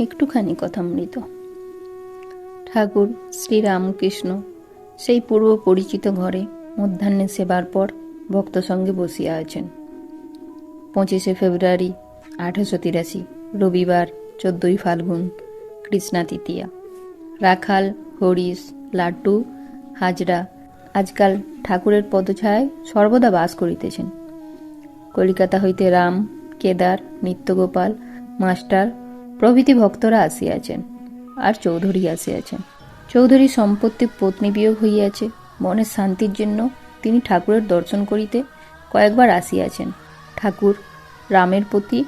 একটুখানি কথামৃত। ঠাকুর শ্রীরামকৃষ্ণ সেই পূর্ব পরিচিত ঘরে মধ্যাহ্নে সেবার পর ভক্ত সঙ্গে বসিয়া আছেন। 25শে ফেব্রুয়ারি 1883 রবিবার, 14ই ফাল্গুন, কৃষ্ণা তৃতীয়া। রাখাল, হরিশ, লাট্টু, হাজরা আজকাল ঠাকুরের পদছায়ায় সর্বদা বাস করিতেছেন। কলিকাতা হইতে রাম, কেদার, নিত্যগোপাল, মাস্টার প্রভৃতি ভক্তরা আসিয়াছেন, আর চৌধুরী আসিয়াছেন। চৌধুরী সম্পত্তি পত্নী বিয়োগ হইয়াছে। মনের শান্তির জন্য তিনি ঠাকুরের দর্শন করিতে কয়েকবার আসিয়াছেন। ঠাকুর রামের প্রতি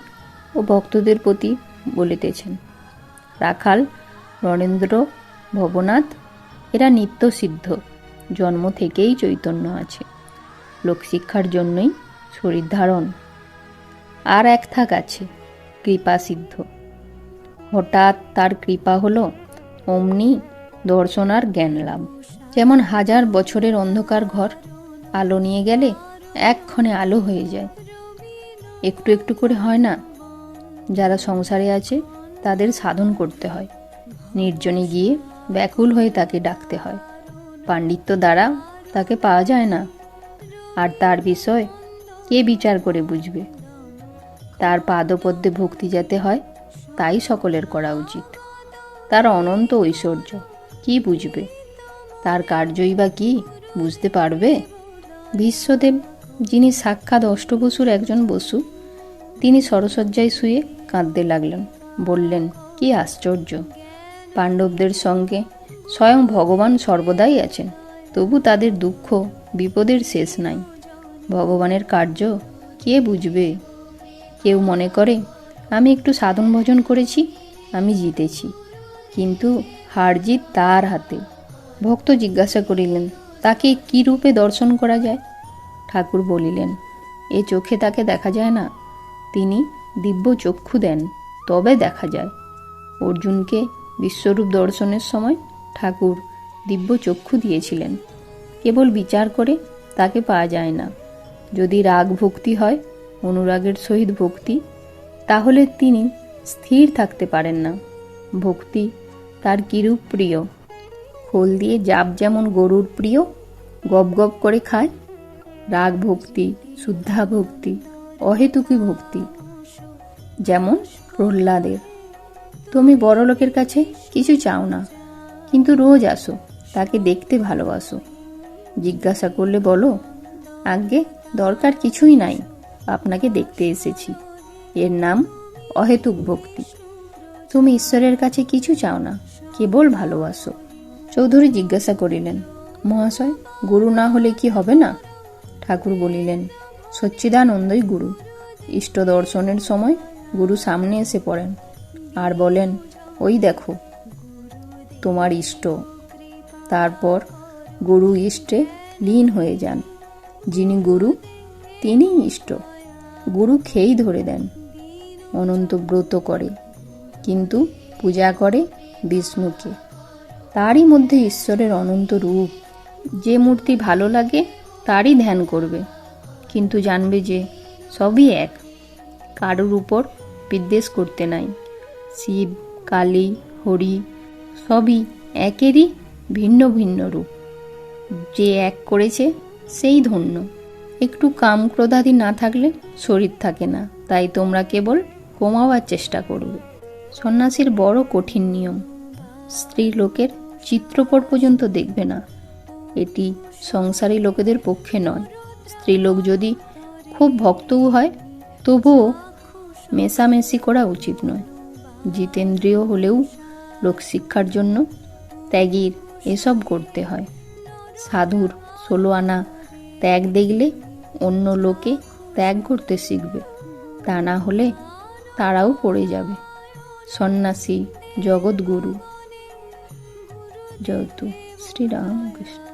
ও ভক্তদের প্রতি বলিতেছেন। রাখাল, নরেন্দ্র, ভবনাথ এরা নিত্য সিদ্ধ, জন্ম থেকেই চৈতন্য আছে, লোকশিক্ষার জন্যই শরীর ধারণ। আর এক থাক আছে, কৃপা সিদ্ধ। হঠাৎ তার কৃপা হলো, অমনি দর্শন আর জ্ঞান লাভ। যেমন হাজার বছরের অন্ধকার ঘর আলো নিয়ে গেলে একক্ষণে আলো হয়ে যায়। একটু একটু করে হয় না। যারা সংসারে আছে তাদের সাধন করতে হয়, নির্জনে গিয়ে ব্যাকুল হয়ে তাকে ডাকতে হয়। পাণ্ডিত্য দ্বারা তাকে পাওয়া যায় না, আর তার বিষয় কে বিচার করে বুঝবে? তার পাদপদ্মে ভক্তি যাতে হয়, তাই সকলের করা উচিত। তার অনন্ত ঐশ্বর্য কি বুঝবে? তার কার্যই বা কি বুঝতে পারবে? বিশ্বদেব, যিনি সাক্ষাৎ অষ্টবসুর একজন বসু, তিনি সরসজ্জায় শুয়ে কাঁদতে লাগলেন। বললেন, কি আশ্চর্য! পাণ্ডবদের সঙ্গে স্বয়ং ভগবান সর্বদাই আছেন, তবু তাদের দুঃখ বিপদের শেষ নাই। ভগবানের কার্য কে বুঝবে? কেউ মনে করে, আমি একটু সাধন ভজন করেছি, আমি জিতেছি, কিন্তু হার জিত তার হাতে। ভক্ত জিজ্ঞাসা করিলেন, তাকে কি রূপে দর্শন করা যায়? ঠাকুর বলিলেন, এ চোখে তাকে দেখা যায় না, তিনি দিব্য চক্ষু দেন, তবে দেখা যায়। অর্জুনকে বিশ্বরূপ দর্শনের সময় ঠাকুর দিব্য চক্ষু দিয়েছিলেন। কেবল বিচার করে তাকে পাওয়া যায় না। যদি রাগ ভক্তি হয়, অনুরাগের সহিত ভক্তি, তাহলে তিনি স্থির থাকতে পারেন না। ভক্তি তার কিরূপ প্রিয়? খোল দিয়ে জাপ যেমন গরুর প্রিয়, গপ গপ করে খায়। রাগ ভক্তি, শুদ্ধা ভক্তি, অহেতুকী ভক্তি যেমন প্রহ্লাদের। তুমি বড়লোকের কাছে কিছু চাও না, কিন্তু রোজ আসো, তাকে দেখতে ভালোবাসো। জিজ্ঞাসা করলে বলো, আজ্ঞে দরকার কিছুই নাই, আপনাকে দেখতে এসেছি। এর নাম অহেতুক ভক্তি। তুমি ঈশ্বরের কাছে কিছু চাও না, কেবল ভালোবাসো। চৌধুরী জিজ্ঞাসা করিলেন, মহাশয়, গুরু না হলে কি হবে না? ঠাকুর বলিলেন, সচ্চিদানন্দই গুরু। ইষ্ট দর্শনের সময় গুরু সামনে এসে পড়েন আর বলেন, ওই দেখো তোমার ইষ্ট। তারপর গুরু ইষ্টে লীন হয়ে যান। যিনি গুরু, তিনি ইষ্ট। গুরু খেই ধরে দেন। অনন্ত ব্রত করে, কিন্তু পূজা করে বিষ্ণুকে। তারই মধ্যে ঈশ্বরের অনন্ত রূপ। যে মূর্তি ভালো লাগে তারই ধ্যান করবে, কিন্তু জানবে যে সবই এক, কারোর উপর বিদ্বেষ করতে নাই। শিব, কালী, হরি সবই একেরই ভিন্ন ভিন্ন রূপ। যে এক করেছে সেই ধন্য। একটু কাম ক্রোধাদি না থাকলে শরীর থাকে না, তাই তোমরা কেবল কমাবার চেষ্টা করবে। সন্ন্যাসীর বড় কঠিন নিয়ম, স্ত্রী লোকের চিত্রপট পর্যন্ত দেখবে না। এটি সংসারী লোকেদের পক্ষে নয়। স্ত্রীলোক যদি খুব ভক্তও হয়, তবুও মেশামেশি করা উচিত নয়। জিতেন্দ্রীয় হলেও লোকশিক্ষার জন্য ত্যাগীর এসব করতে হয়। সাধুর 16 আনা ত্যাগ দেখলে অন্য লোকে ত্যাগ করতে শিখবে, তা না হলে তারাও পড়ে যাবে। সন্ন্যাসী জগৎগুরু। জয়তু শ্রীরামকৃষ্ণ।